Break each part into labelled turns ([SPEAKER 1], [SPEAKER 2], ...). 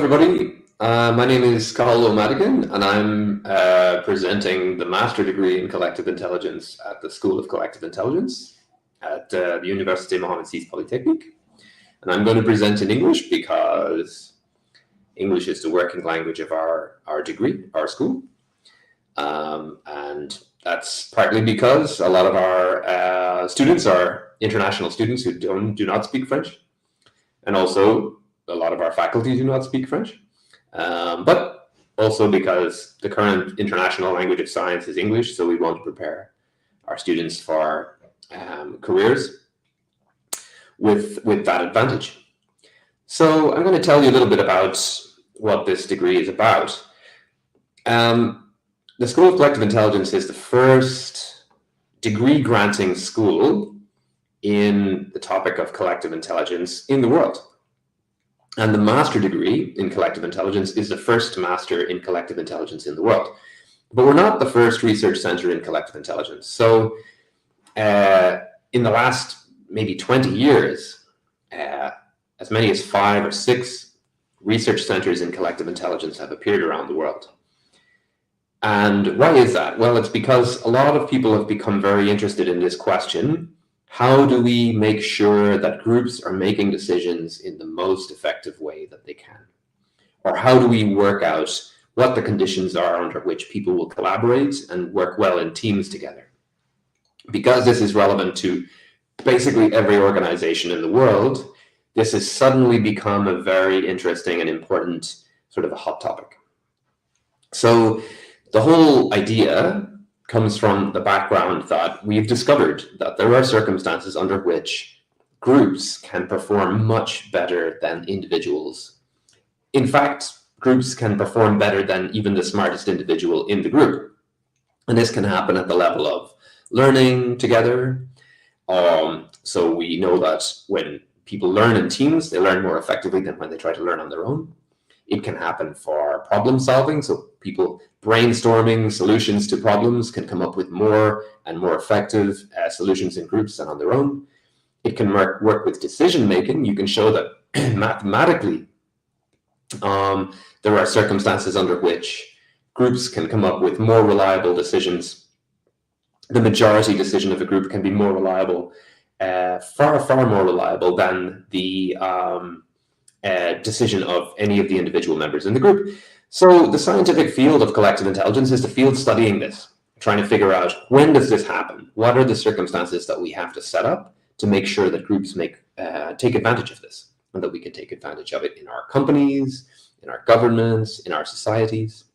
[SPEAKER 1] everybody. My name is Cathal O'Madigan, and I'm presenting the Master degree in Collective Intelligence at the School of Collective Intelligence at the University of Mohammed VI Polytechnic. And I'm going to present in English because English is the working language of our degree, our school. And that's partly because a lot of our students are international students who do not speak French. And also, a lot of our faculty do not speak French. But also because the current international language of science is English, so we want to prepare our students for careers with that advantage. So I'm going to tell you a little bit about what this degree is about. The School of Collective Intelligence is the first degree-granting school in the topic of collective intelligence in the world. And the master degree in collective intelligence is the first master in collective intelligence in the world. But we're not the first research center in collective intelligence. So in the last maybe 20 years, as many as 5 or 6 research centers in collective intelligence have appeared around the world. And why is that? Well, it's because a lot of people have become very interested in this question. How do we make sure that groups are making decisions in the most effective way that they can? Or how do we work out what the conditions are under which people will collaborate and work well in teams together? Because this is relevant to basically every organization in the world, this has suddenly become a very interesting and important sort of a hot topic. So the whole idea comes from the background that we've discovered that there are circumstances under which groups can perform much better than individuals. In fact, groups can perform better than even the smartest individual in the group. And this can happen at the level of learning together. So we know that when people learn in teams, they learn more effectively than when they try to learn on their own. It can happen for problem solving, so people brainstorming solutions to problems can come up with more and more effective solutions in groups than on their own. It can work with decision making. You can show that mathematically there are circumstances under which groups can come up with more reliable decisions. The majority decision of a group can be more reliable, far more reliable than the decision of any of the individual members in the group. So the scientific field of collective intelligence is the field studying this, trying to figure out when does this happen? What are the circumstances that we have to set up to make sure that groups take advantage of this, and that we can take advantage of it in our companies, in our governments, in our societies.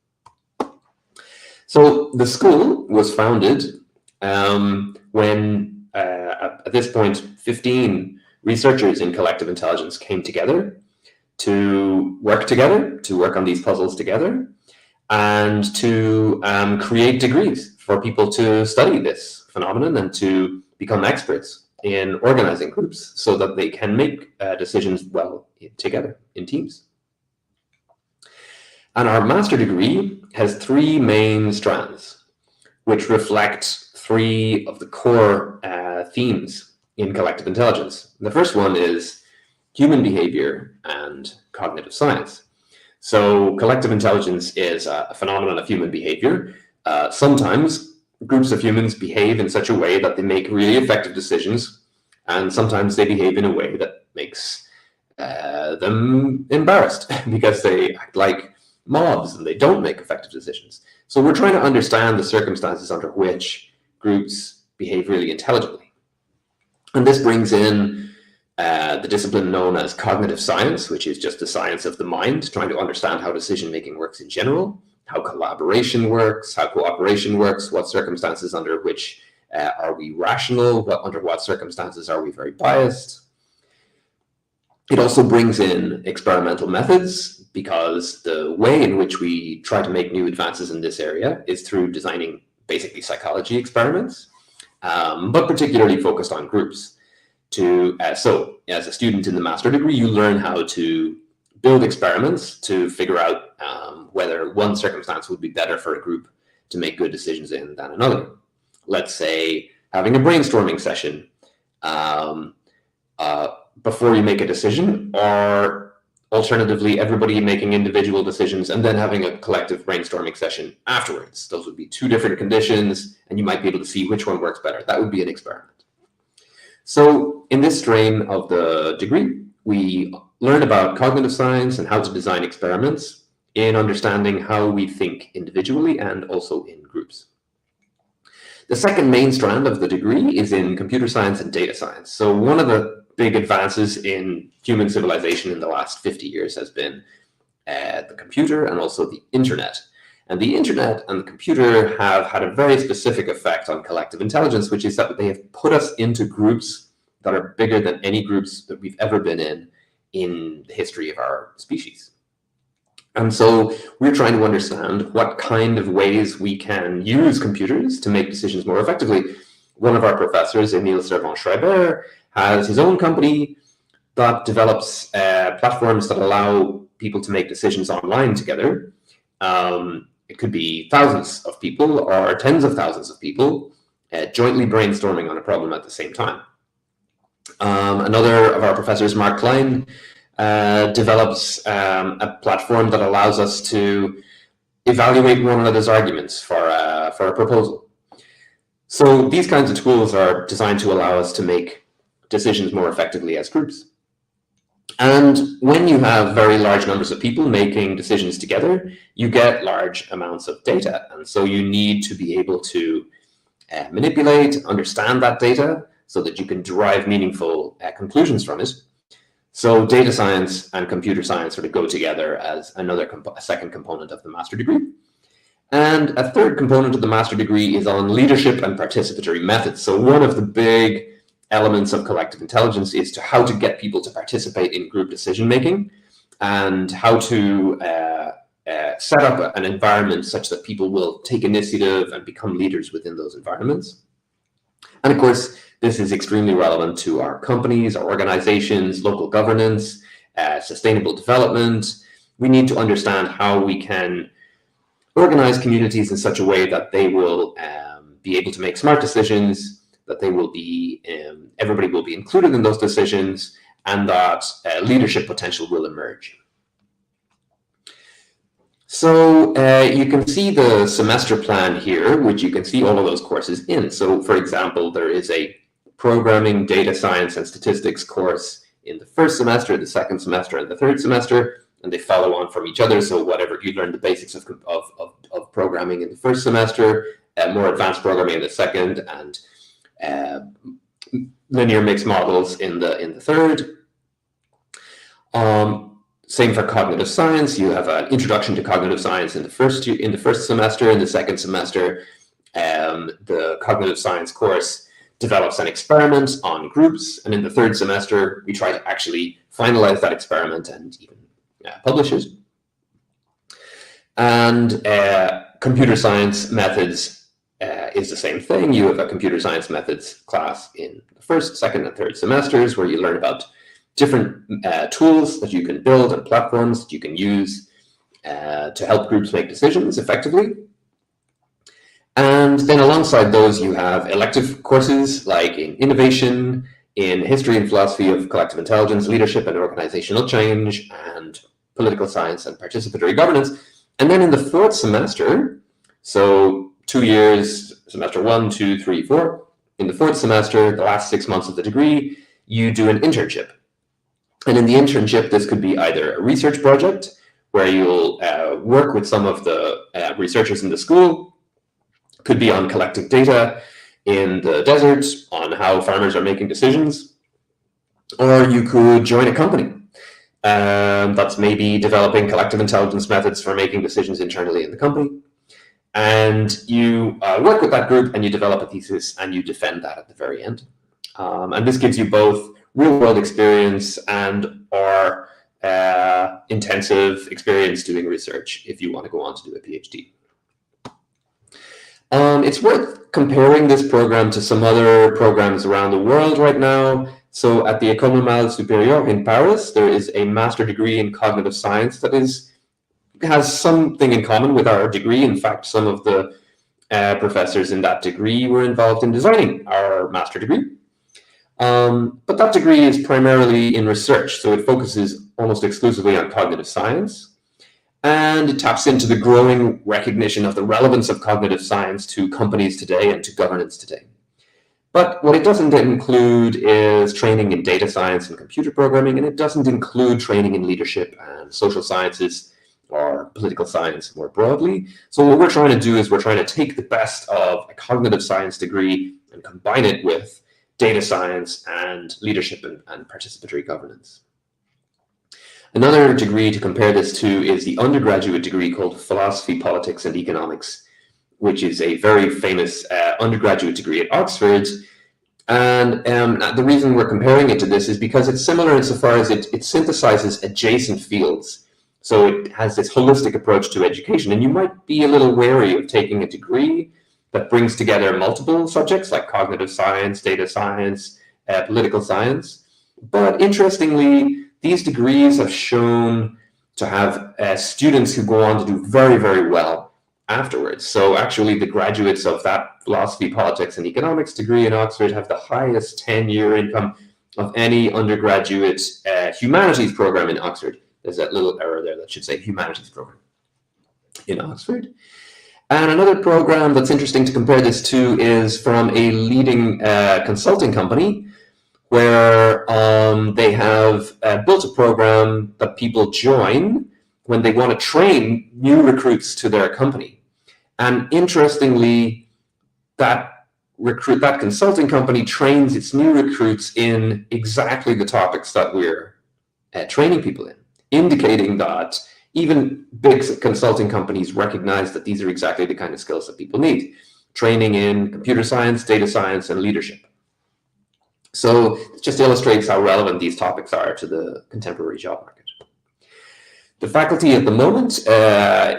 [SPEAKER 1] So the school was founded when at this point 15 researchers in collective intelligence came together to work on these puzzles together, and to create degrees for people to study this phenomenon and to become experts in organizing groups so that they can make decisions well together in teams. And our master degree has 3 main strands, which reflect 3 of the core themes in collective intelligence. The first one is human behavior and cognitive science. So collective intelligence is a phenomenon of human behavior. Sometimes groups of humans behave in such a way that they make really effective decisions, and sometimes they behave in a way that makes them embarrassed because they act like mobs and they don't make effective decisions. So we're trying to understand the circumstances under which groups behave really intelligently. And this brings in the discipline known as cognitive science, which is just the science of the mind, trying to understand how decision-making works in general, how collaboration works, how cooperation works, what circumstances under which are we rational, under what circumstances are we very biased. It also brings in experimental methods, because the way in which we try to make new advances in this area is through designing basically psychology experiments, but particularly focused on groups. So as a student in the master degree, you learn how to build experiments to figure out whether one circumstance would be better for a group to make good decisions in than another. Let's say having a brainstorming session before you make a decision, or Alternatively, everybody making individual decisions and then having a collective brainstorming session afterwards. Those would be two different conditions, and you might be able to see which one works better. That would be an experiment. So in this strain of the degree, we learn about cognitive science and how to design experiments in understanding how we think individually and also in groups. The second main strand of the degree is in computer science and data science. So one of the big advances in human civilization in the last 50 years has been the computer and also the internet. And the internet and the computer have had a very specific effect on collective intelligence, which is that they have put us into groups that are bigger than any groups that we've ever been in the history of our species. And so we're trying to understand what kind of ways we can use computers to make decisions more effectively. One of our professors, Emil Servan-Schreiber, has his own company that develops platforms that allow people to make decisions online together. It could be thousands of people or tens of thousands of people jointly brainstorming on a problem at the same time. Another of our professors, Mark Klein, develops a platform that allows us to evaluate one another's arguments for a proposal. So these kinds of tools are designed to allow us to make decisions more effectively as groups. And when you have very large numbers of people making decisions together, you get large amounts of data. And so you need to be able to manipulate, understand that data so that you can derive meaningful conclusions from it. So data science and computer science sort of go together as a second component of the master degree. And a third component of the master degree is on leadership and participatory methods. So one of the big elements of collective intelligence is how to get people to participate in group decision-making and how to set up an environment such that people will take initiative and become leaders within those environments. And of course, this is extremely relevant to our companies, our organizations, local governance, sustainable development. We need to understand how we can organize communities in such a way that they will be able to make smart decisions, that they will be, everybody will be included in those decisions, and that leadership potential will emerge. So you can see the semester plan here, which you can see all of those courses in. So for example, there is a programming, data science, and statistics course in the first semester, the second semester, and the third semester, and they follow on from each other. So whatever you learn the basics of programming in the first semester, more advanced programming in the second, and linear mixed models in the third. Same for cognitive science. You have an introduction to cognitive science in the first semester. In the second semester, the cognitive science course develops an experiment on groups, and in the third semester, we try to actually finalize that experiment and even publish it. And computer science methods is the same thing. You have a computer science methods class in the first, second, and third semesters where you learn about different tools that you can build and platforms that you can use to help groups make decisions effectively. And then alongside those, you have elective courses like in innovation, in history and philosophy of collective intelligence, leadership and organizational change, and political science and participatory governance. And then in the fourth semester, so 2 years, semester 1, 2, 3, 4, in the fourth semester, the last 6 months of the degree, you do an internship. And in the internship, this could be either a research project where you'll work with some of the researchers in the school. Could be on collecting data in the desert, on how farmers are making decisions. Or you could join a company that's maybe developing collective intelligence methods for making decisions internally in the company. And you work with that group and you develop a thesis and you defend that at the very end. And this gives you both real-world experience and or intensive experience doing research if you want to go on to do a PhD. It's worth comparing this program to some other programs around the world right now. So at the École Normale Supérieure in Paris, there is a master degree in cognitive science that has something in common with our degree. In fact, some of the professors in that degree were involved in designing our master degree. But that degree is primarily in research, so it focuses almost exclusively on cognitive science, and it taps into the growing recognition of the relevance of cognitive science to companies today and to governance today. But what it doesn't include is training in data science and computer programming, and it doesn't include training in leadership and social sciences or political science more broadly. So what we're trying to do is we're trying to take the best of a cognitive science degree and combine it with data science and leadership and participatory governance. Another degree to compare this to is the undergraduate degree called Philosophy, Politics, and Economics, which is a very famous undergraduate degree at Oxford. And the reason we're comparing it to this is because it's similar insofar as it synthesizes adjacent fields. So it has this holistic approach to education, and you might be a little wary of taking a degree that brings together multiple subjects like cognitive science, data science, political science. But interestingly, these degrees have shown to have students who go on to do very, very well afterwards. So actually the graduates of that philosophy, politics, and economics degree in Oxford have the highest 10-year income of any undergraduate humanities program in Oxford. There's that little error there that should say humanities program in Oxford. And another program that's interesting to compare this to is from a leading consulting company, where they have built a program that people join when they want to train new recruits to their company. And interestingly, that consulting company trains its new recruits in exactly the topics that we're training people in, indicating that even big consulting companies recognize that these are exactly the kind of skills that people need: training in computer science, data science, and leadership. So it just illustrates how relevant these topics are to the contemporary job market. The faculty at the moment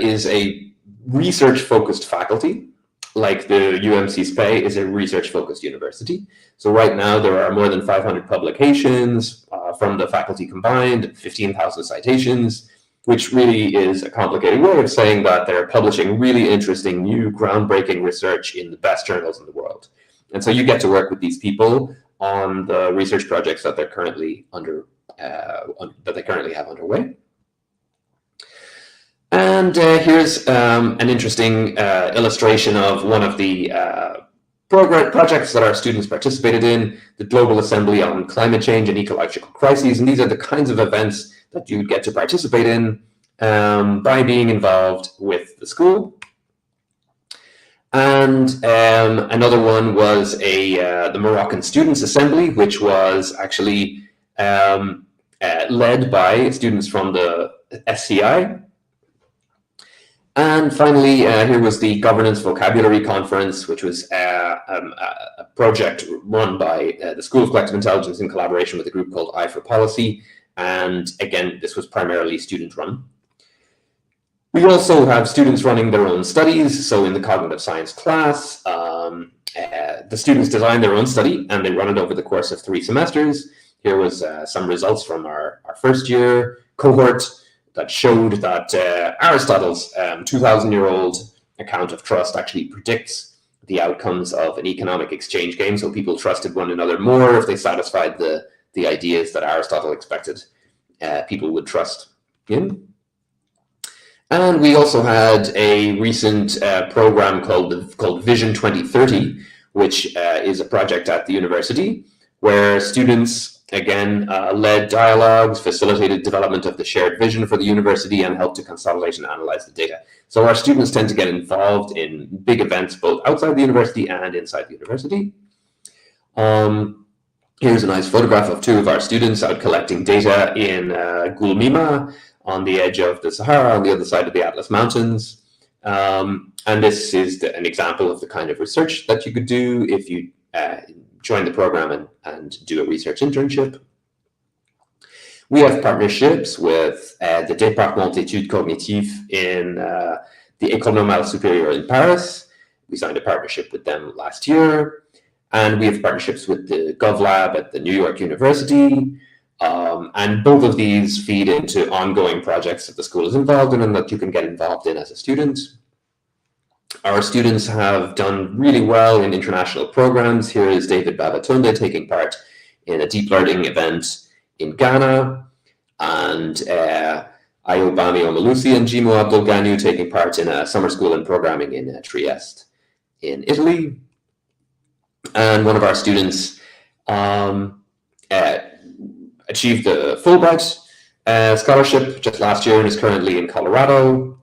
[SPEAKER 1] is a research-focused faculty, like the UM6P is a research-focused university. So right now there are more than 500 publications from the faculty combined, 15,000 citations, which really is a complicated way of saying that they're publishing really interesting, new, groundbreaking research in the best journals in the world. And so you get to work with these people on the research projects that they're currently have underway. And here's an interesting illustration of one of the projects that our students participated in, the Global Assembly on Climate Change and Ecological Crises. And these are the kinds of events that you get to participate in by being involved with the school. And another one was the Moroccan Students' Assembly, which was actually led by students from the SCI. And finally, here was the Governance Vocabulary Conference, which was a project run by the School of Collective Intelligence in collaboration with a group called I for Policy. And again, this was primarily student-run. We also have students running their own studies. So in the cognitive science class, the students design their own study and they run it over the course of 3 semesters. Here was some results from our first year cohort that showed that Aristotle's 2,000-year-old account of trust actually predicts the outcomes of an economic exchange game. So people trusted one another more if they satisfied the ideas that Aristotle expected people would trust in. And we also had a recent program called Vision 2030, which is a project at the university where students, again, led dialogues, facilitated development of the shared vision for the university, and helped to consolidate and analyze the data. So our students tend to get involved in big events both outside the university and inside the university. Here's a nice photograph of 2 of our students out collecting data in Gulmima, on the edge of the Sahara, on the other side of the Atlas Mountains. And this is an example of the kind of research that you could do if you join the program and do a research internship. We have partnerships with the Département d'études cognitives in the École Normale Supérieure in Paris. We signed a partnership with them last year. And we have partnerships with the GovLab at the New York University. And both of these feed into ongoing projects that the school is involved in and that you can get involved in as a student. Our students have done really well in international programs. Here is David Babatunde taking part in a deep learning event in Ghana. and Ayobami Omalusi and Jimo Abdulganu taking part in a summer school in programming in Trieste in Italy. And one of our students achieved the Fulbright scholarship just last year and is currently in Colorado.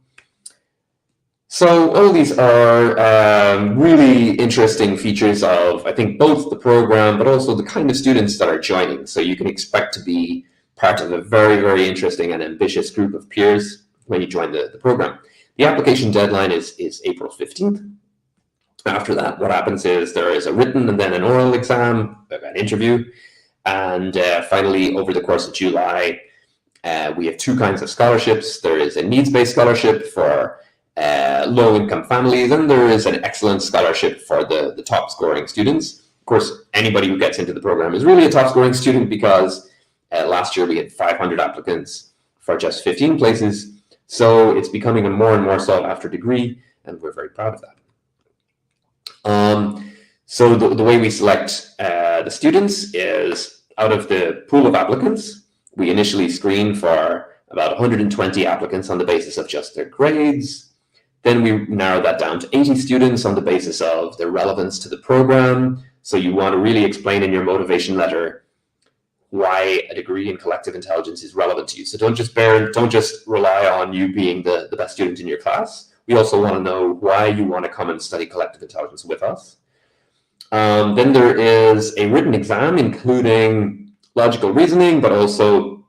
[SPEAKER 1] So all these are really interesting features of, I think, both the program, but also the kind of students that are joining. So you can expect to be part of a very, very interesting and ambitious group of peers when you join the program. The application deadline is April 15th. After that, what happens is there is a written and then an oral exam, an interview. And finally, over the course of July, we have two kinds of scholarships. There is a needs-based scholarship for low-income families, and there is an excellent scholarship for the top-scoring students. Of course, anybody who gets into the program is really a top-scoring student because last year we had 500 applicants for just 15 places. So it's becoming a more and more sought-after degree, and we're very proud of that. So the way we select the students is out of the pool of applicants. We initially screen for about 120 applicants on the basis of just their grades. Then we narrow that down to 80 students on the basis of their relevance to the program. So you want to really explain in your motivation letter why a degree in collective intelligence is relevant to you. So don't just rely on you being the best student in your class. We also want to know why you want to come and study collective intelligence with us. Then there is a written exam, including logical reasoning, but also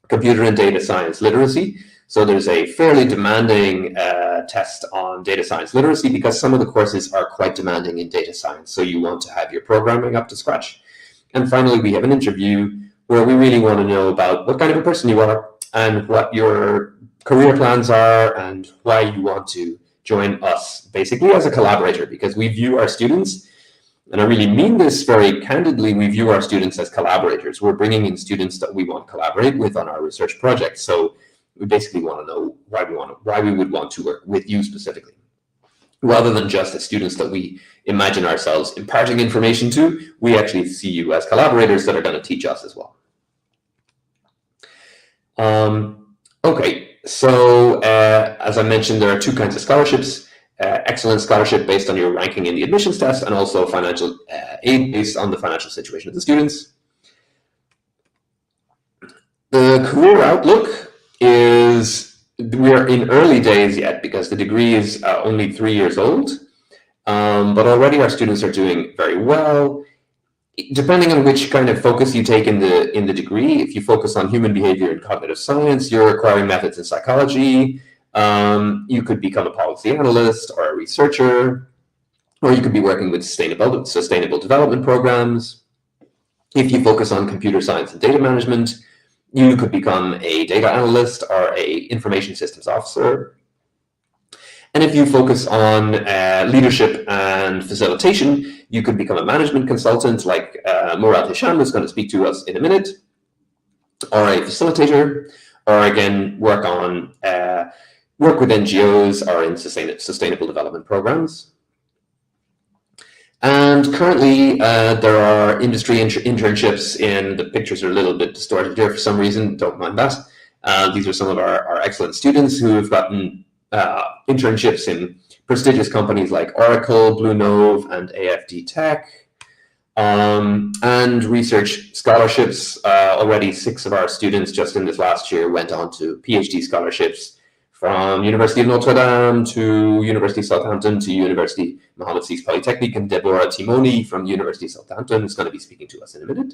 [SPEAKER 1] computer and data science literacy. So there's a fairly demanding test on data science literacy because some of the courses are quite demanding in data science. So you want to have your programming up to scratch. And finally, we have an interview where we really want to know about what kind of a person you are and what your career plans are and why you want to join us, basically as a collaborator, because we view our students, and I really mean this very candidly, we view our students as collaborators. We're bringing in students that we want to collaborate with on our research projects. So we basically want to know why we would want to work with you specifically, rather than just as students that we imagine ourselves imparting information to. We actually see you as collaborators that are going to teach us as well. Okay, so as I mentioned, there are two kinds of scholarships. Excellent scholarship based on your ranking in the admissions test, and also financial aid based on the financial situation of the students. The career outlook is, we're in early days yet because the degree is only 3 years old, but already our students are doing very well. Depending on which kind of focus you take in the degree, if you focus on human behavior and cognitive science, you're acquiring methods in psychology. You could become a policy analyst or a researcher, or you could be working with sustainable development programs. If you focus on computer science and data management, you could become a data analyst or a information systems officer. And if you focus on leadership and facilitation, you could become a management consultant like Murad Hisham, who's going to speak to us in a minute, or a facilitator, or again, work with NGOs or in sustainable development programs. And currently, there are industry internships in, the pictures are a little bit distorted here for some reason, don't mind that. These are some of our excellent students who have gotten internships in prestigious companies like Oracle, Blue Nove, and AFD Tech. And research scholarships. Already 6 of our students just in this last year went on to PhD scholarships from University of Notre Dame to University of Southampton to University Mohammed VI Polytechnic, and Deborah Timoni from University of Southampton is going to be speaking to us in a minute.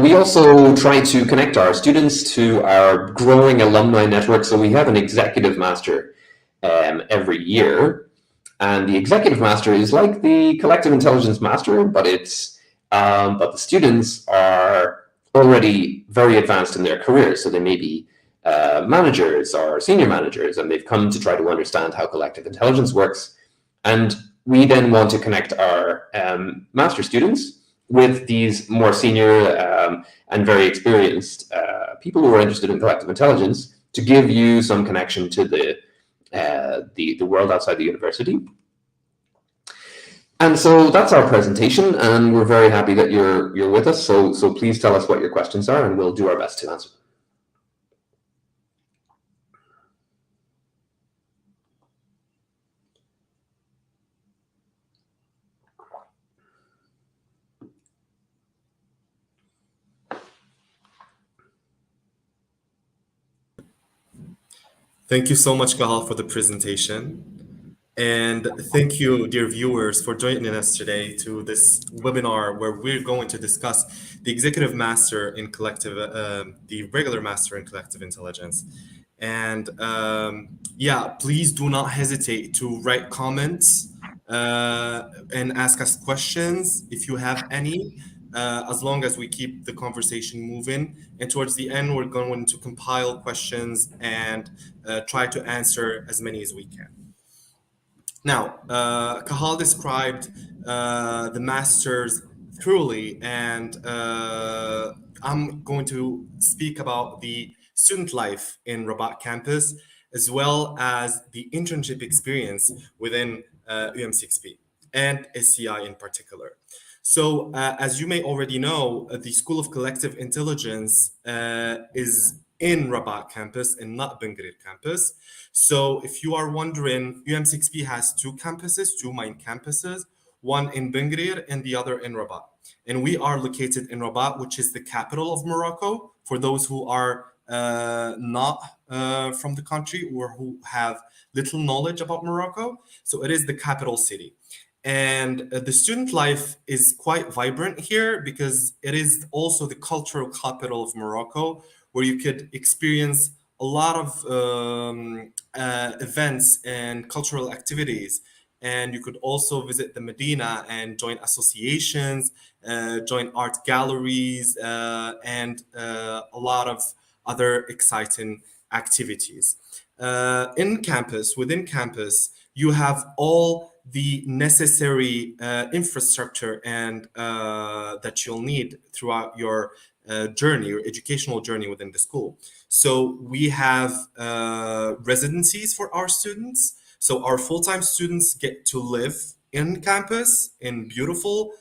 [SPEAKER 1] We also try to connect our students to our growing alumni network. So we have an executive master every year. And the executive master is like the collective intelligence master, but but the students are already very advanced in their careers. So they may be managers or senior managers, and they've come to try to understand how collective intelligence works. And we then want to connect our master students with these more senior and very experienced people who are interested in collective intelligence to give you some connection to the world outside the university. And so that's our presentation, and we're very happy that you're with us. So please tell us what your questions are, and we'll do our best to answer.
[SPEAKER 2] Thank you so much, Gahal, for the presentation. And thank you, dear viewers, for joining us today to this webinar where we're going to discuss the Executive Master in Collective, the Regular Master in Collective Intelligence. And yeah, please do not hesitate to write comments and ask us questions if you have any, as long as we keep the conversation moving. And towards the end, we're going to compile questions and try to answer as many as we can. Now, Kahal described the masters thoroughly, and I'm going to speak about the student life in Rabat campus, as well as the internship experience within UM6P and SCI in particular. So, as you may already know, the School of Collective Intelligence is in Rabat campus and not Bengurir campus. So if you are wondering, UM6P has two campuses, two main campuses, one in Bengurir and the other in Rabat. And we are located in Rabat, which is the capital of Morocco, for those who are not from the country or who have little knowledge about Morocco. So it is the capital city. And the student life is quite vibrant here because it is also the cultural capital of Morocco, where you could experience a lot of events and cultural activities. And you could also visit the Medina and join associations, join art galleries, and a lot of other exciting activities. Within campus, you have all the necessary infrastructure and that you'll need throughout your journey, your educational journey within the school. So we have residencies for our students. So our full-time students get to live in campus in beautiful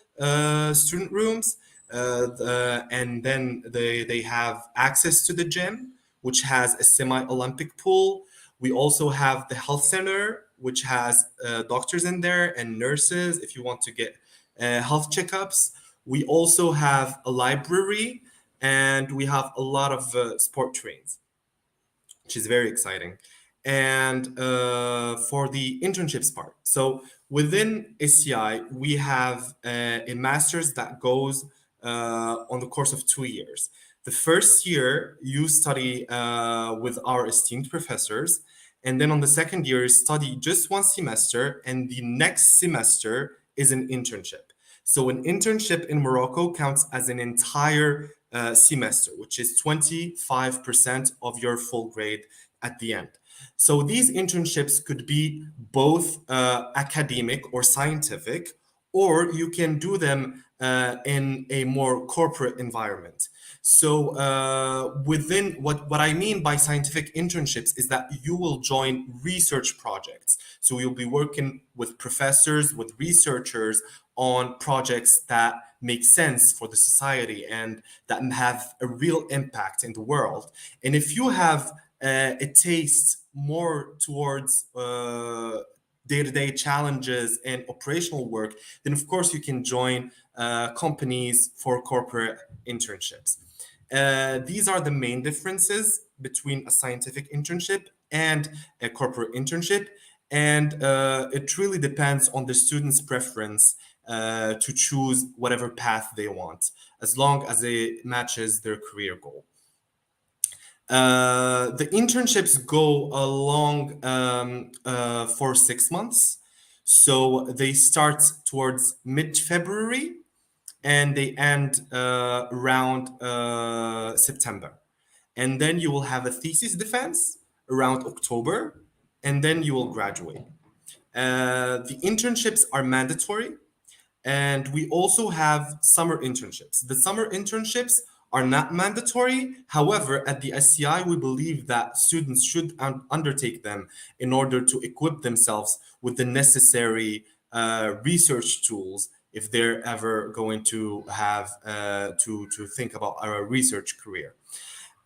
[SPEAKER 2] student rooms, and then they have access to the gym, which has a semi-Olympic pool. We also have the health center, which has doctors in there and nurses if you want to get health checkups. We also have a library, and we have a lot of sport trains, which is very exciting. And for the internships part, so within SCI, we have a master's that goes on the course of 2 years. The first year, you study with our esteemed professors. And then on the second year, you study just one semester. And the next semester is an internship. So an internship in Morocco counts as an entire semester, which is 25% of your full grade at the end. So these internships could be both academic or scientific, or you can do them in a more corporate environment. So within what I mean by scientific internships is that you will join research projects. So you'll be working with professors, with researchers on projects that make sense for the society and that have a real impact in the world. And if you have a taste more towards day-to-day challenges and operational work, then of course you can join companies for corporate internships. These are the main differences between a scientific internship and a corporate internship. And it really depends on the student's preference to choose whatever path they want, as long as it matches their career goal. The internships go along for 6 months. So they start towards mid-February and they end around September. And then you will have a thesis defense around October, and then you will graduate. The internships are mandatory, and we also have summer internships. The summer internships are not mandatory. However, at the SCI, we believe that students should undertake them in order to equip themselves with the necessary research tools if they're ever going to have to think about a research career.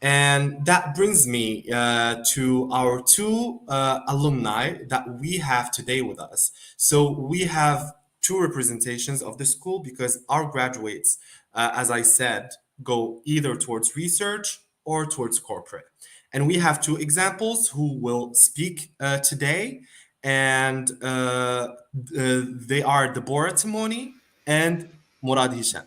[SPEAKER 2] And that brings me to our two alumni that we have today with us. So we have two representations of the school because our graduates, as I said, go either towards research or towards corporate. And we have two examples who will speak today, and they are Deborah Timoni and Murad Hisham.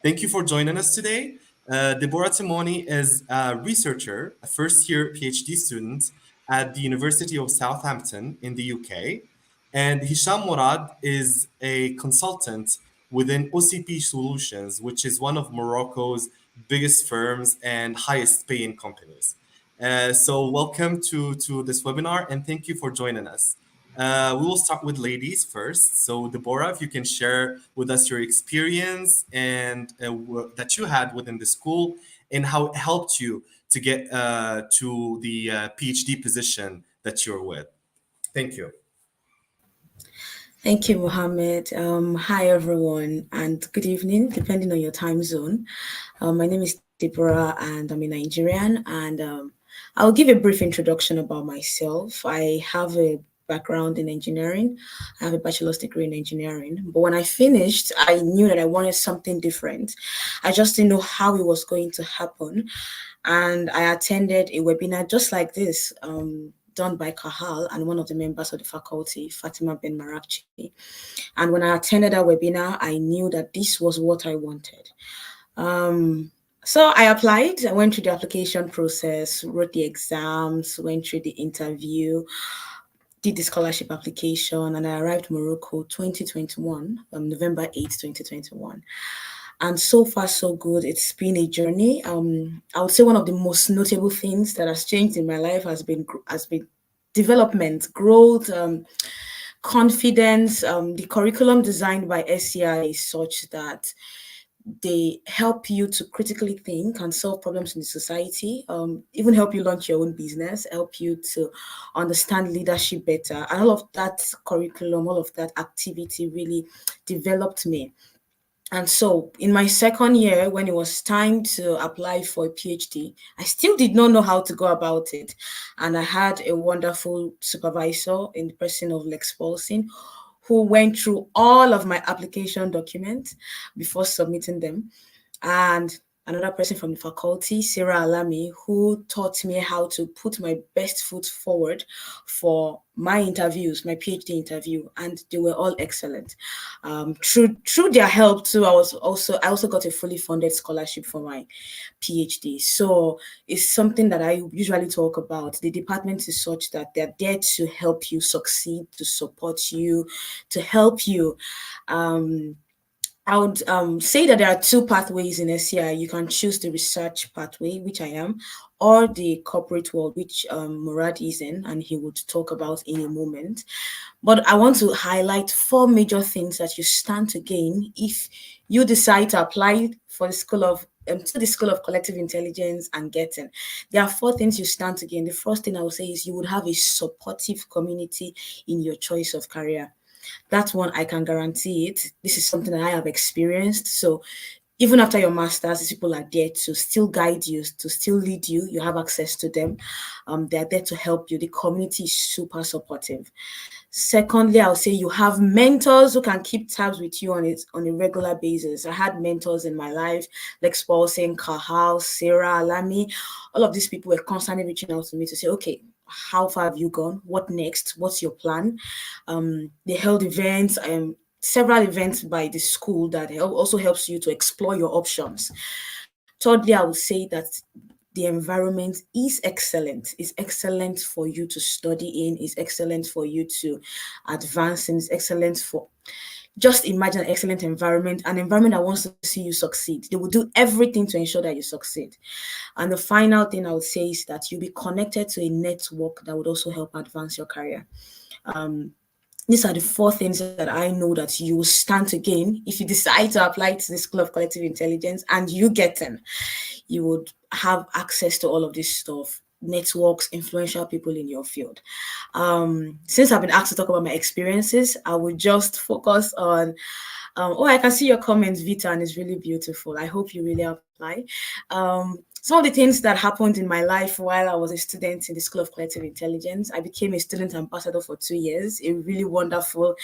[SPEAKER 2] Thank you for joining us today. Deborah Timoni is a researcher, a first year PhD student at the University of Southampton in the UK. And Hisham Murad is a consultant within OCP Solutions, which is one of Morocco's biggest firms and highest paying companies. So welcome to this webinar and thank you for joining us. We will start with ladies first. So Deborah, if you can share with us your experience and that you had within the school and how it helped you to get to the PhD position that you're with. Thank you.
[SPEAKER 3] Thank you, Mohammed. Hi, everyone, and good evening, depending on your time zone. My name is Deborah, and I'm a Nigerian, and I'll give a brief introduction about myself. I have a background in engineering. I have a bachelor's degree in engineering. But when I finished, I knew that I wanted something different. I just didn't know how it was going to happen. And I attended a webinar just like this, done by Kahal and one of the members of the faculty, Fatima Ben Marakchi. And when I attended that webinar, I knew that this was what I wanted. So I applied, I went through the application process, wrote the exams, went through the interview, did the scholarship application, and I arrived Morocco 2021, November 8th, 2021. And so far, so good. It's been a journey. I would say one of the most notable things that has changed in my life has been development, growth, confidence. The curriculum designed by SCI is such that they help you to critically think and solve problems in the society, even help you launch your own business, help you to understand leadership better. And all of that curriculum, all of that activity really developed me. And so in my second year, when it was time to apply for a PhD, I still did not know how to go about it. And I had a wonderful supervisor in the person of Lex Paulson, who went through all of my application documents before submitting them. And another person from the faculty, Sarah Alami, who taught me how to put my best foot forward for my interviews, my PhD interview, and they were all excellent. Through their help too, I also got a fully funded scholarship for my PhD. So it's something that I usually talk about. The department is such that they're there to help you succeed, to support you, to help you. I would say that there are two pathways in SCI. You can choose the research pathway, which I am, or the corporate world, which Murad is in, and he would talk about in a moment. But I want to highlight four major things that you stand to gain if you decide to apply for the School of to the School of Collective Intelligence and Getting. There are four things you stand to gain. The first thing I would say is you would have a supportive community in your choice of career. That's one, I can guarantee it. This is something that I have experienced. So even after your master's, these people are there to still guide you, to still lead you. You have access to them. They're there to help you. The community is super supportive. Secondly, I'll say you have mentors who can keep tabs with you on a regular basis. I had mentors in my life, like Paulson, Kahal, Sarah, Alami. All of these people were constantly reaching out to me to say, okay, how far have you gone? What next? What's your plan? They held events, several events by the school that also helps you to explore your options. Thirdly, I would say that the environment is excellent. It's excellent for you to study in. It's excellent for you to advance in. It's excellent for... Just imagine an excellent environment, an environment that wants to see you succeed. They will do everything to ensure that you succeed. And the final thing I would say is that you'll be connected to a network that would also help advance your career. These are the four things that I know that you will stand to gain if you decide to apply to the School of Collective Intelligence and you get them. You would have access to all of this stuff. networks, influential people in your field. Since I've been asked to talk about my experiences, I would just focus on I can see your comments, Vita, and it's really beautiful. I hope you really apply. Some of the things that happened in my life while I was a student in the School of Collective Intelligence, I became a student ambassador for 2 years, a really wonderful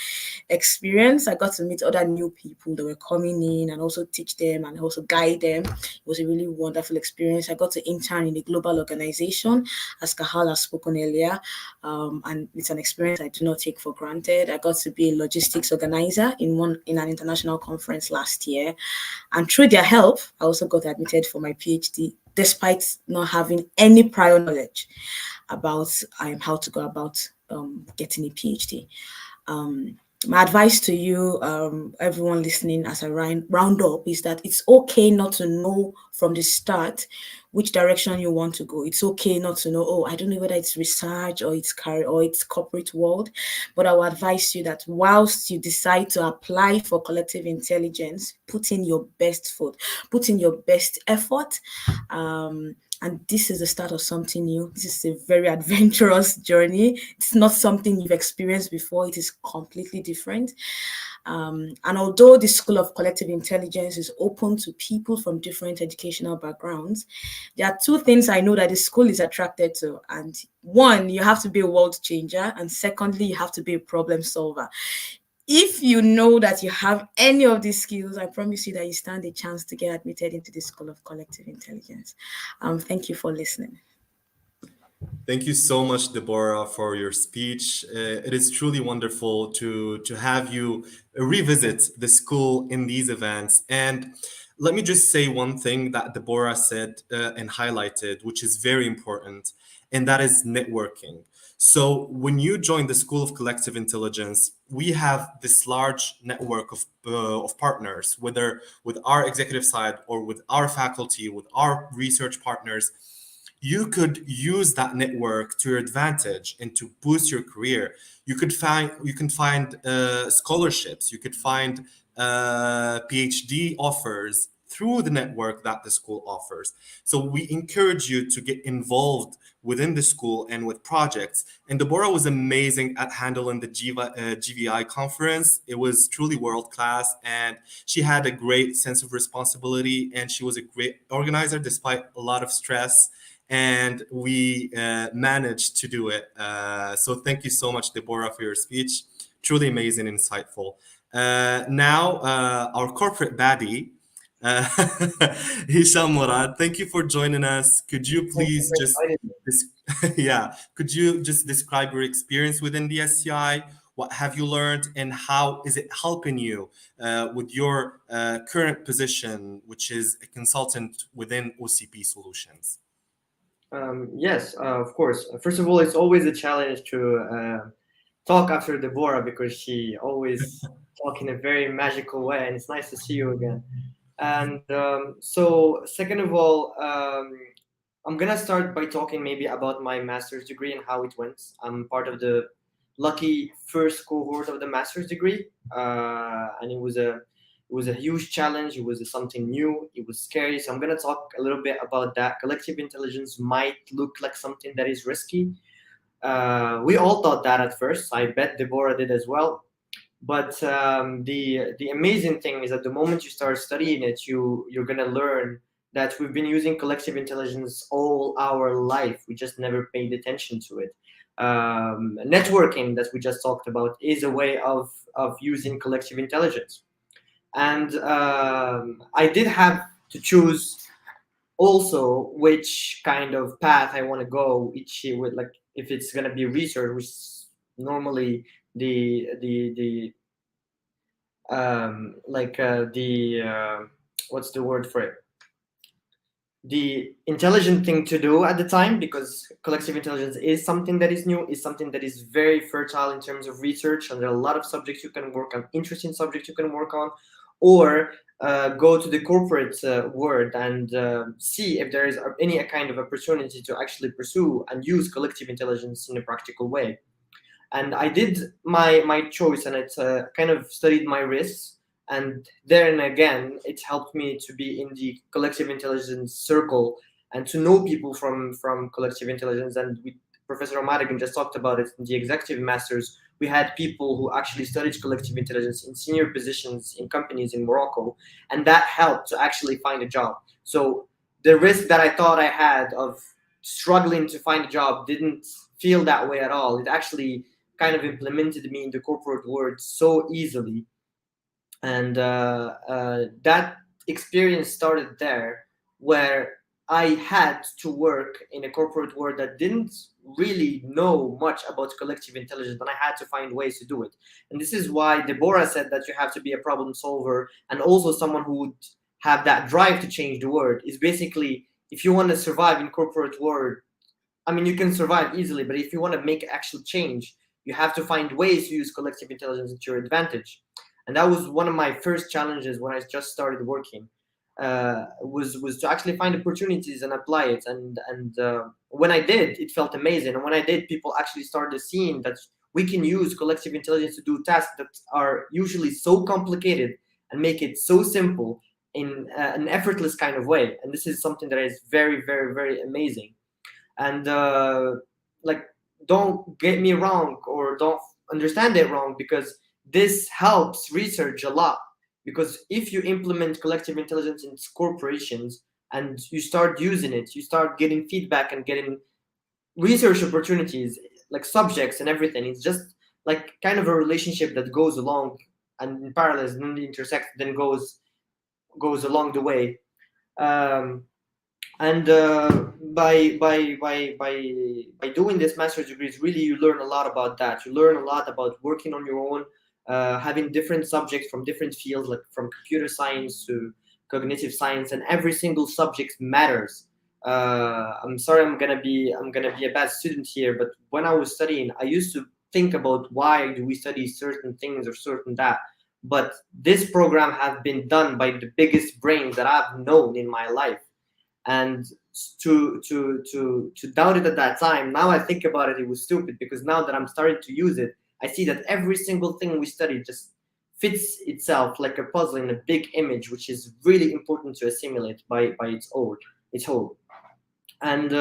[SPEAKER 3] experience. I got to meet other new people that were coming in and also teach them and also guide them. It was a really wonderful experience. I got to intern in a global organization, as Kahal has spoken earlier, and it's an experience I do not take for granted. I got to be a logistics organizer in an international conference last year, and through their help, I also got admitted for my PhD, despite not having any prior knowledge about how to go about getting a PhD. My advice to you, everyone listening, as I round up, is that it's okay not to know from the start which direction you want to go. It's okay not to know, I don't know whether it's research or it's career or it's corporate world. But I will advise you that whilst you decide to apply for collective intelligence, put in your best foot, put in your best effort. And this is the start of something new. This is a very adventurous journey. It's not something you've experienced before. It is completely different. And although the School of Collective Intelligence is open to people from different educational backgrounds, there are two things I know that the school is attracted to. And one, you have to be a world changer. And secondly, you have to be a problem solver. If you know that you have any of these skills, I promise you that you stand a chance to get admitted into the School of Collective Intelligence. Thank you for listening.
[SPEAKER 2] Thank you so much, Deborah, for your speech. It is truly wonderful to have you revisit the school in these events. And let me just say one thing that Deborah said and highlighted, which is very important, and that is networking. So when you join the School of Collective Intelligence, we have this large network of partners, whether with our executive side or with our faculty, with our research partners. You could use that network to your advantage and to boost your career. You can find scholarships. You could find PhD offers through the network that the school offers. So we encourage you to get involved within the school and with projects. And Deborah was amazing at handling the GVI conference. It was truly world class, and she had a great sense of responsibility, and she was a great organizer despite a lot of stress. And we managed to do it. So thank you so much, Deborah, for your speech. Truly amazing, insightful. Now, our corporate baddie, Hisham Murad, thank you for joining us. Could you please could you just describe your experience within the SCI? What have you learned, and how is it helping you with your current position, which is a consultant within OCP Solutions?
[SPEAKER 4] Yes, of course. First of all, it's always a challenge to talk after Deborah, because she always talk in a very magical way, and it's nice to see you again. And so second of all, I'm gonna start by talking maybe about my master's degree and how it went. I'm part of the lucky first cohort of the master's degree, and it was a huge challenge. It was something new. It was scary. So I'm gonna talk a little bit about that. Collective intelligence might look like something that is risky. We all thought that at first. I bet Deborah did as well. But the amazing thing is that the moment you start studying it, you're gonna learn that we've been using collective intelligence all our life. We just never paid attention to it. Networking that we just talked about is a way of using collective intelligence. And I did have to choose also which kind of path I want to go each year with, like if it's gonna be research, which is normally the what's the word for it? The intelligent thing to do at the time, because collective intelligence is something that is new, is something that is very fertile in terms of research, and there are a lot of subjects you can work on, interesting subjects you can work on, or go to the corporate world and see if there is any kind of opportunity to actually pursue and use collective intelligence in a practical way. And I did my choice, and it kind of studied my risks. And then again, it helped me to be in the collective intelligence circle and to know people from collective intelligence. And Professor O'Madigan just talked about it in the executive masters. We had people who actually studied collective intelligence in senior positions in companies in Morocco, and that helped to actually find a job. So the risk that I thought I had of struggling to find a job didn't feel that way at all. It actually kind of implemented me in the corporate world so easily. And that experience started there, where I had to work in a corporate world that didn't really know much about collective intelligence, and I had to find ways to do it. And this is why Deborah said that you have to be a problem solver and also someone who would have that drive to change the world. Is basically, if you want to survive in corporate world, I mean, you can survive easily, but if you want to make actual change, you have to find ways to use collective intelligence to your advantage. And that was one of my first challenges when I just started working. Was to actually find opportunities and apply it. And when I did, it felt amazing. And when I did, people actually started seeing that we can use collective intelligence to do tasks that are usually so complicated and make it so simple in an effortless kind of way. And this is something that is very, very, very amazing. And like, don't get me wrong, or don't understand it wrong, because this helps research a lot. Because if you implement collective intelligence in corporations and you start using it, you start getting feedback and getting research opportunities, like subjects and everything. It's just like kind of a relationship that goes along and in parallel, and intersects, then goes along the way. um, and by doing this master's degrees, really you learn a lot about that. You learn a lot about working on your own, having different subjects from different fields, like from computer science to cognitive science, and every single subject matters. I'm sorry, I'm gonna be a bad student here, but when I was studying, I used to think about why do we study certain things or certain that. But this program has been done by the biggest brains that I've known in my life. And to doubt it at that time, now I think about it, it was stupid, because now that I'm starting to use it, I see that every single thing we study just fits itself like a puzzle in a big image, which is really important to assimilate by its whole. And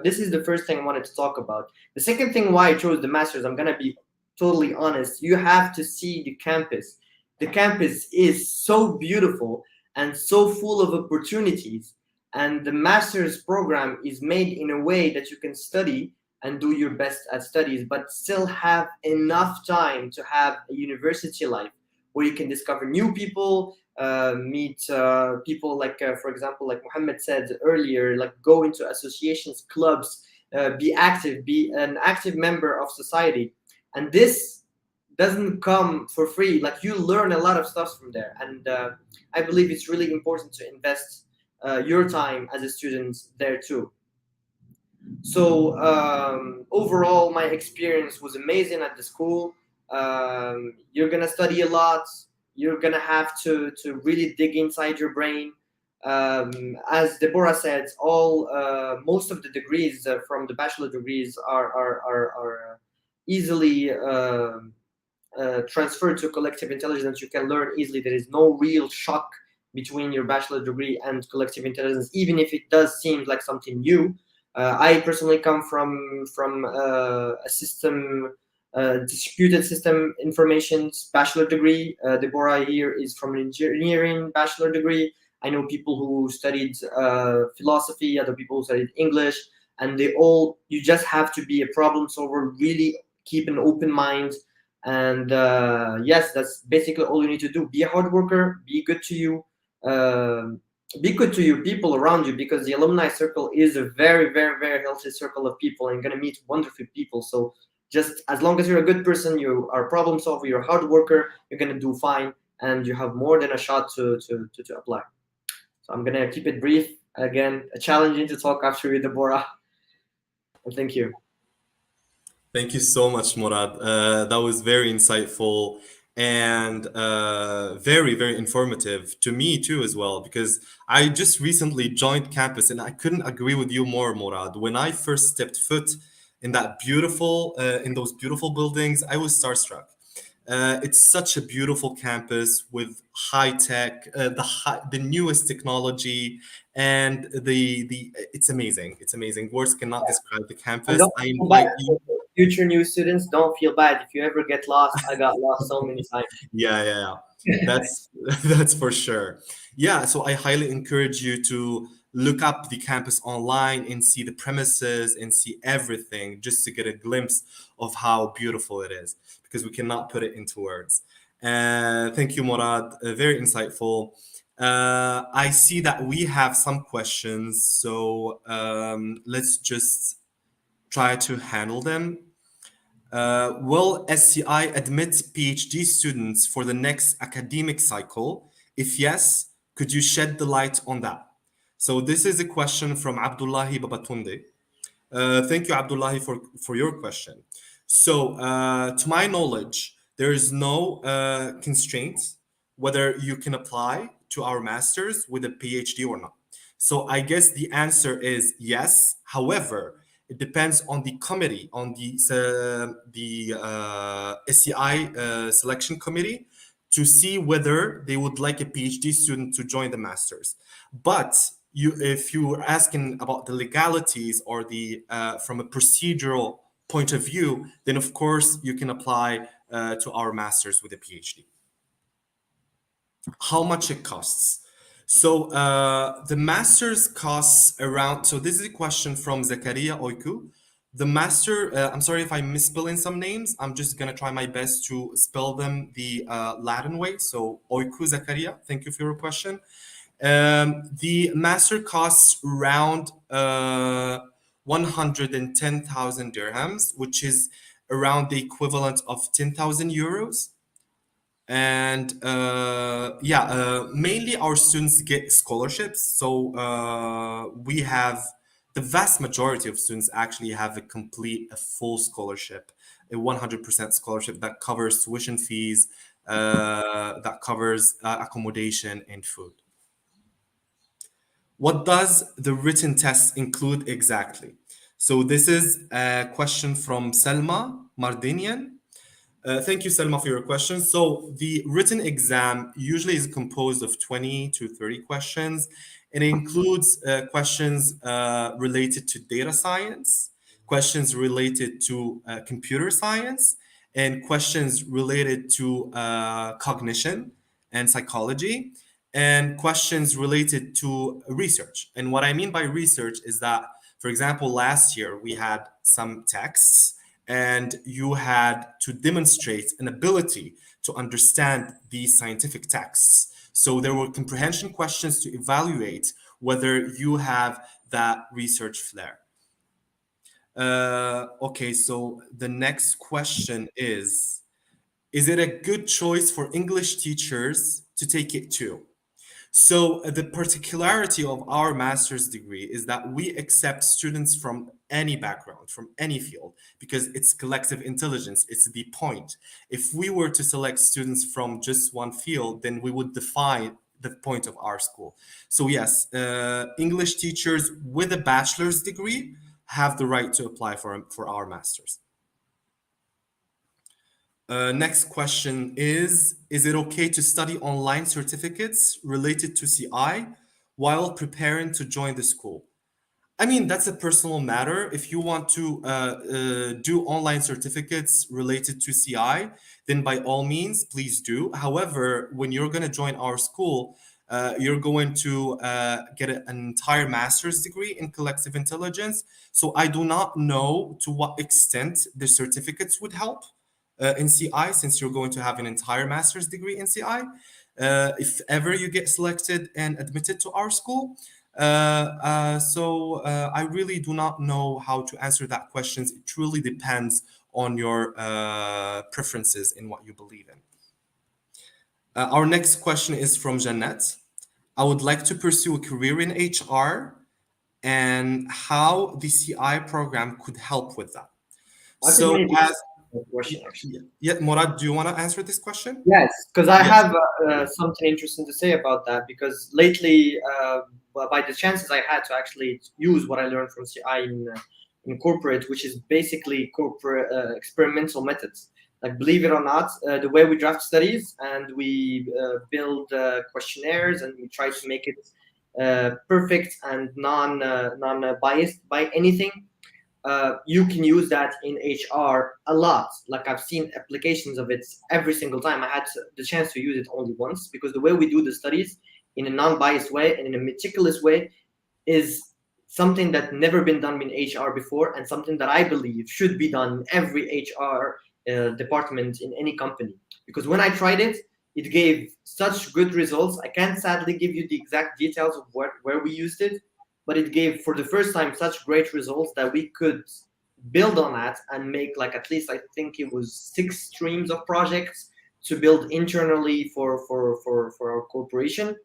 [SPEAKER 4] this is the first thing I wanted to talk about. The second thing why I chose the masters, I'm gonna be totally honest, you have to see the campus. The campus is so beautiful and so full of opportunities, and the master's program is made in a way that you can study and do your best at studies, but still have enough time to have a university life where you can discover new people, meet people, like for example, like Mohammed said earlier, like go into associations, clubs, be active, be an active member of society. And this doesn't come for free. Like, you learn a lot of stuff from there. And I believe it's really important to invest your time as a student there too. So overall, my experience was amazing at the school. You're gonna study a lot. You're gonna have to really dig inside your brain. As Deborah said, most of the degrees from the bachelor degrees are easily transferred to collective intelligence. You can learn easily. There is no real shock between your bachelor degree and collective intelligence, even if it does seem like something new. I personally come from a system, distributed system information's bachelor degree. Deborah here is from an engineering bachelor degree. I know people who studied philosophy, other people who studied English, and you just have to be a problem solver, really keep an open mind. And yes, that's basically all you need to do. Be a hard worker, be good to you. Be good to your people around you, because the alumni circle is a very, very, very healthy circle of people, and you're going to meet wonderful people. So just as long as you're a good person, you are a problem solver, you're a hard worker, you're going to do fine, and you have more than a shot to apply. So I'm going to keep it brief. Again, challenging to talk after you, Deborah. And thank you.
[SPEAKER 2] Thank you so much, Murad. That was very insightful and very, very informative to me too, as well, because I just recently joined campus and I couldn't agree with you more, Murad. When I first stepped foot in in those beautiful buildings, I was starstruck. It's such a beautiful campus with high tech, the newest technology, and the it's amazing. It's amazing. Words cannot describe the
[SPEAKER 4] And
[SPEAKER 2] campus.
[SPEAKER 4] don't
[SPEAKER 2] I
[SPEAKER 4] feel bad.
[SPEAKER 2] invite you.
[SPEAKER 4] Future new students, don't feel bad if you ever get lost. I got lost so many times.
[SPEAKER 2] Yeah. That's that's for sure. Yeah, so I highly encourage you to look up the campus online and see the premises and see everything just to get a glimpse of how beautiful it is, because we cannot put it into words. Thank you, Murad. Very insightful. I see that we have some questions, so let's just try to handle them. Will SCI admit PhD students for the next academic cycle? If yes, could you shed the light on that? So this is a question from Abdullahi Babatunde. Thank you, Abdullahi, for your question. So, to my knowledge, there is no constraint whether you can apply to our masters with a PhD or not. So, I guess the answer is yes. However, it depends on the committee, on the SCI selection committee, to see whether they would like a PhD student to join the masters. But if you were asking about the legalities or the from a procedural point of view, then of course you can apply to our masters with a PhD. How much it costs? So the masters costs around. So this is a question from Zakaria Oiku. The master. I'm sorry if I'm misspelling some names. I'm just gonna try my best to spell them the Latin way. So Oiku Zakaria, thank you for your question. The master costs around 110,000 dirhams, which is around the equivalent of 10,000 euros. And mainly our students get scholarships. So we have the vast majority of students actually have a full scholarship, a 100% scholarship that covers tuition fees, that covers accommodation and food. What does the written test include exactly? So this is a question from Selma Mardinian. Thank you, Selma, for your question. So the written exam usually is composed of 20 to 30 questions. It includes questions related to data science, questions related to computer science, and questions related to cognition and psychology, and questions related to research. And what I mean by research is that, for example, last year we had some texts and you had to demonstrate an ability to understand these scientific texts. So there were comprehension questions to evaluate whether you have that research flair. Okay, so the next question is it a good choice for English teachers to take it too? So the particularity of our master's degree is that we accept students from any background, from any field, because it's collective intelligence. It's the point. If we were to select students from just one field, then we would define the point of our school. So yes, English teachers with a bachelor's degree have the right to apply for our master's. Next question is it okay to study online certificates related to CI while preparing to join the school? I mean, that's a personal matter. If you want to do online certificates related to CI, then by all means, please do. However, when you're going to join our school, you're going to get an entire master's degree in collective intelligence. So I do not know to what extent the certificates would help in CI, since you're going to have an entire master's degree in CI. If ever you get selected and admitted to our school. I really do not know how to answer that question. It truly depends on your preferences in what you believe in. Our next question is from Jeannette. I would like to pursue a career in HR and how the CI program could help with that.
[SPEAKER 4] I could
[SPEAKER 2] So
[SPEAKER 4] maybe
[SPEAKER 2] as
[SPEAKER 4] a question actually.
[SPEAKER 2] yeah, Murad, do you want to answer this question?
[SPEAKER 4] Yes, because I
[SPEAKER 2] Yes.
[SPEAKER 4] have something interesting to say about that. Because lately, by the chances I had to actually use what I learned from CI in corporate, which is basically corporate experimental methods. Like, believe it or not, the way we draft studies and we build questionnaires and we try to make it perfect and non-biased by anything, you can use that in HR a lot. Like I've seen applications of it every single time. I had the chance to use it only once, because the way we do the studies in a non-biased way and in a meticulous way is something that never been done in HR before, and something that I believe should be done in every HR department in any company. Because when I tried it, it gave such good results. I can't sadly give you the exact details of where we used it, but it gave for the first time such great results that we could build on that and make, like, at least I think it was 6 streams of projects to build internally for our corporation,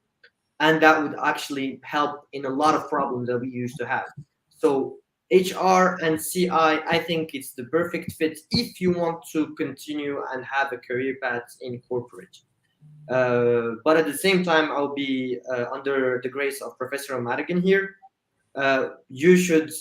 [SPEAKER 4] and that would actually help in a lot of problems that we used to have. So HR and CI, I think it's the perfect fit if you want to continue and have a career path in corporate. But at the same time, I'll be under the grace of Professor Madigan here. You should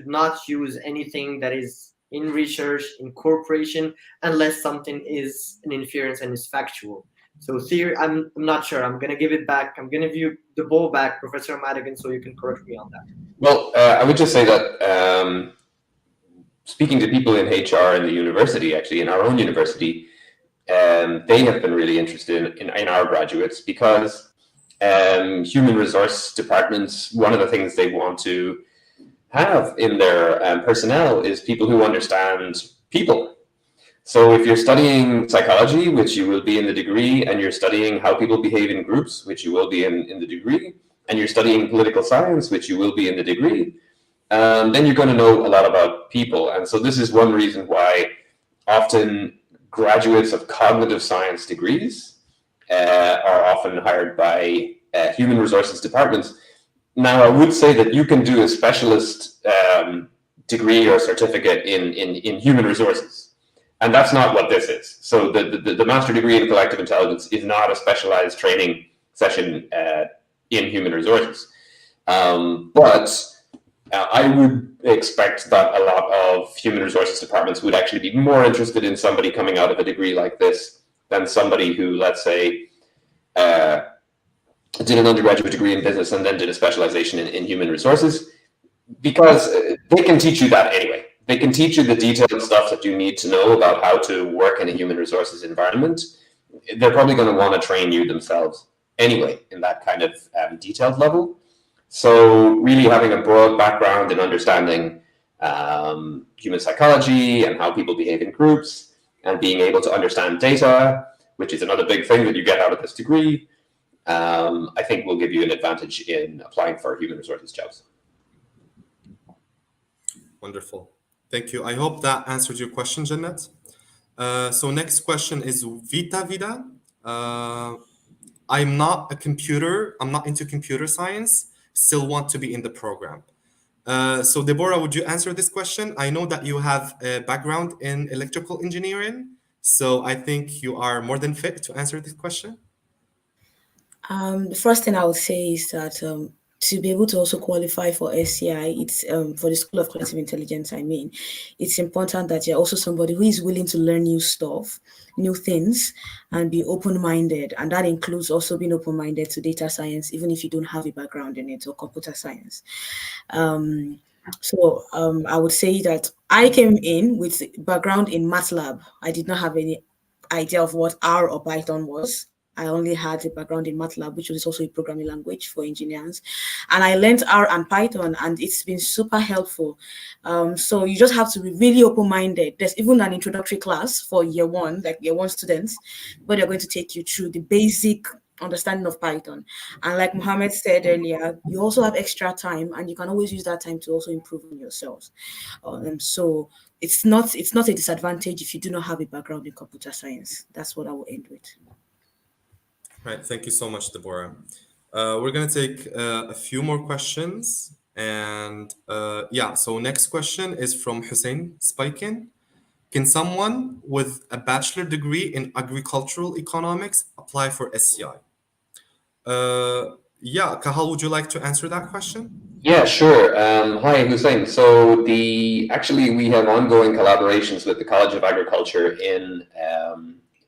[SPEAKER 4] not use anything that is in research, in corporation, unless something is an inference and is factual. So theory, I'm not sure. I'm gonna give it back. I'm gonna give you the ball back, Professor Madigan, so you can correct me on that.
[SPEAKER 1] Well, I would just say that speaking to people in HR in the university, actually in our own university, they have been really interested in our graduates, because human resource departments, one of the things they want to have in their personnel is people who understand people. So if you're studying psychology, which you will be in the degree, and you're studying how people behave in groups, which you will be in the degree, and you're studying political science, which you will be in the degree, then you're going to know a lot about people. And so this is one reason why often graduates of cognitive science degrees are often hired by human resources departments. Now, I would say that you can do a specialist degree or certificate in human resources. And that's not what this is. So the master degree in collective intelligence is not a specialized training session in human resources. But I would expect that a lot of human resources departments would actually be more interested in somebody coming out of a degree like this than somebody who, let's say, did an undergraduate degree in business and then did a specialization in human resources, because they can teach you that anyway. They can teach you the detailed stuff that you need to know about how to work in a human resources environment. They're probably going to want to train you themselves anyway in that kind of detailed level. So really having a broad background in understanding human psychology and how people behave in groups, and being able to understand data, which is another big thing that you get out of this degree, I think will give you an advantage in applying for human resources jobs.
[SPEAKER 2] Wonderful. Thank you. I hope that answered your question, Jannat. So next question is Vita Vida. I'm not into computer science, still want to be in the program. So Deborah, would you answer this question? I know that you have a background in electrical engineering, so I think you are more than fit to answer this question.
[SPEAKER 3] The first thing I would say is that to be able to also qualify for SCI, it's for the School of Collective Intelligence, I mean, it's important that you're also somebody who is willing to learn new stuff, new things, and be open-minded. And that includes also being open-minded to data science, even if you don't have a background in it, or computer science. So I would say that I came in with background in MATLAB. I did not have any idea of what R or Python was. I only had a background in MATLAB, which is also a programming language for engineers. And I learned R and Python, and it's been super helpful. So you just have to be really open-minded. There's even an introductory class for year one, like year one students, where they're going to take you through the basic understanding of Python. And like Mohammed said earlier, you also have extra time, and you can always use that time to also improve on yourselves. So it's not a disadvantage if you do not have a background in computer science. That's what I will end with.
[SPEAKER 2] Right. Thank you so much, Deborah. We're going to take a few more questions. And so next question is from Hussein Spikin. Can someone with a bachelor degree in agricultural economics apply for SCI? Kahal, would you like to answer that question?
[SPEAKER 1] Yeah, sure. Hi, Hussein. So actually we have ongoing collaborations with the College of Agriculture in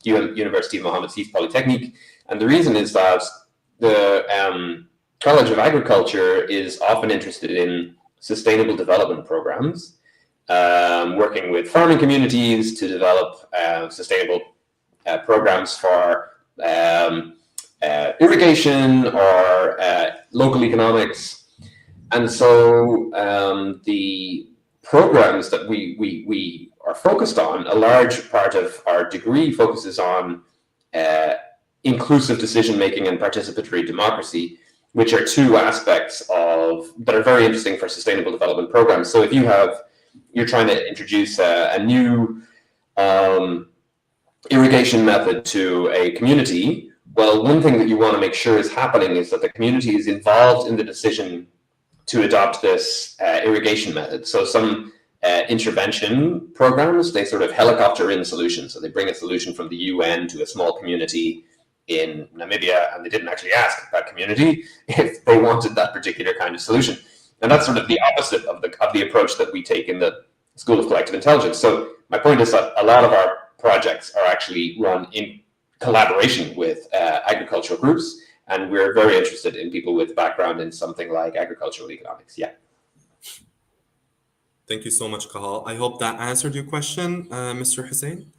[SPEAKER 1] University of Mohammed VI Polytechnic. And the reason is that College of Agriculture is often interested in sustainable development programs, working with farming communities to develop sustainable programs for irrigation or local economics. And so the programs that we are focused on, a large part of our degree focuses on inclusive decision-making and participatory democracy, which are two aspects that are very interesting for sustainable development programs. So if you're trying to introduce a new irrigation method to a community, well, one thing that you want to make sure is happening is that the community is involved in the decision to adopt this irrigation method. So some intervention programs, they sort of helicopter in solutions. So they bring a solution from the UN to a small community in Namibia, and they didn't actually ask that community if they wanted that particular kind of solution. And that's sort of the opposite of the approach that we take in the School of Collective Intelligence. So my point is that a lot of our projects are actually run in collaboration with agricultural groups, and we're very interested in people with background in something like agricultural economics. Yeah.
[SPEAKER 2] Thank you so much, Kahal. I hope that answered your question, Mr. Hussein.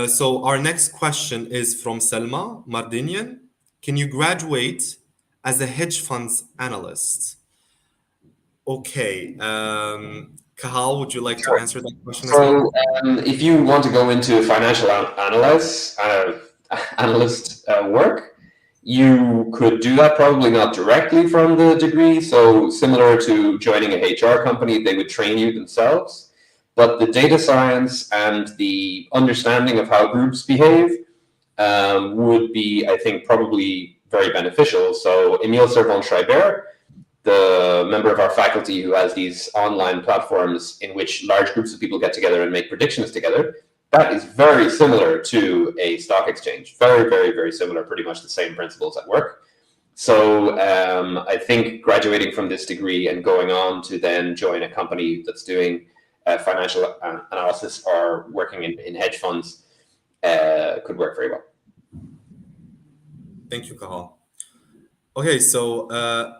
[SPEAKER 2] So our next question is from Selma Mardinian. Can you graduate as a hedge funds analyst? Okay. Kahal, would you like to answer that question as well?
[SPEAKER 1] So if you want to go into financial analyst work, you could do that, probably not directly from the degree. So similar to joining a HR company, they would train you themselves. But the data science and the understanding of how groups behave would be, I think, probably very beneficial. So Emile Servan-Schreiber, the member of our faculty who has these online platforms in which large groups of people get together and make predictions together, that is very similar to a stock exchange. Very, very, very similar, pretty much the same principles at work. So I think graduating from this degree and going on to then join a company that's doing financial analysis or working in hedge funds could work very well.
[SPEAKER 2] Thank you, Kahal. Okay, so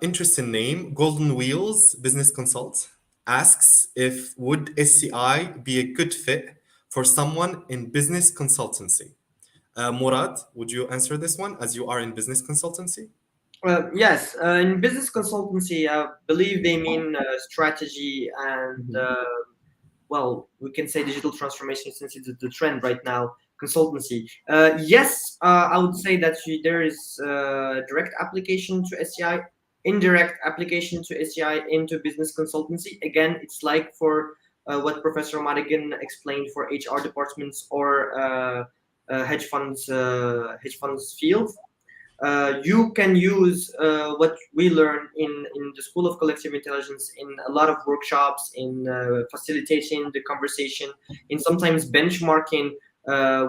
[SPEAKER 2] interesting name, Golden Wheels Business Consult asks if would SCI be a good fit for someone in business consultancy? Murad, would you answer this one as you are in business consultancy?
[SPEAKER 4] Yes, in business consultancy, I believe they mean strategy and, well, we can say digital transformation since it's the trend right now, consultancy. Yes, I would say that there is direct application to SCI, indirect application to SCI into business consultancy. Again, it's like for what Professor Madigan explained for HR departments or hedge funds field. You can use what we learn in the School of Collective Intelligence in a lot of workshops, in facilitating the conversation, in sometimes benchmarking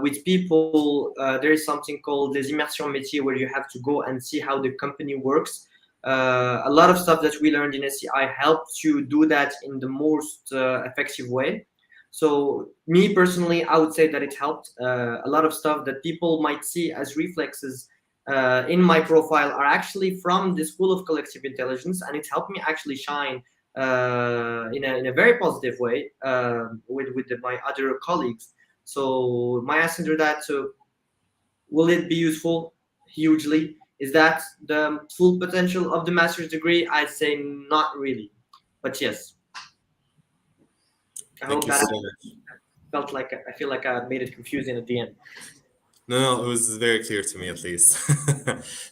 [SPEAKER 4] with people. There is something called les immersions métiers where you have to go and see how the company works. A lot of stuff that we learned in SCI helps you do that in the most effective way. So me personally, I would say that it helped. A lot of stuff that people might see as reflexes in my profile are actually from the School of Collective Intelligence, and it helped me actually shine in a very positive way with my other colleagues. So my answer to that, so will it be useful? Hugely. Is that the full potential of the master's degree? I'd say not really, but yes. I hope that I feel like I made it confusing at the end.
[SPEAKER 2] No, it was very clear to me at least.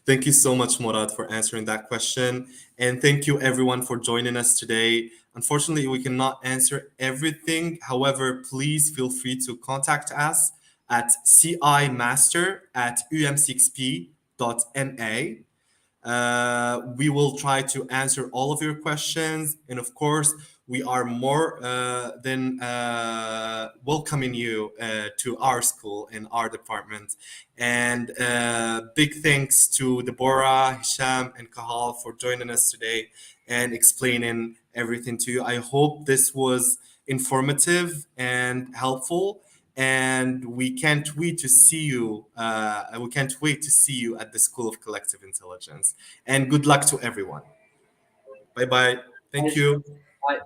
[SPEAKER 2] Thank you so much, Murad, for answering that question. And thank you everyone for joining us today. Unfortunately, we cannot answer everything. However, please feel free to contact us at cimaster@um6p.na. We will try to answer all of your questions. And of course, we are more than welcoming you to our school and our department. And big thanks to Deborah, Hisham, and Kahal for joining us today and explaining everything to you. I hope this was informative and helpful. and we can't wait to see you. We can't wait to see you at the School of Collective Intelligence. And good luck to everyone. Bye bye. Thank you.
[SPEAKER 4] Bye.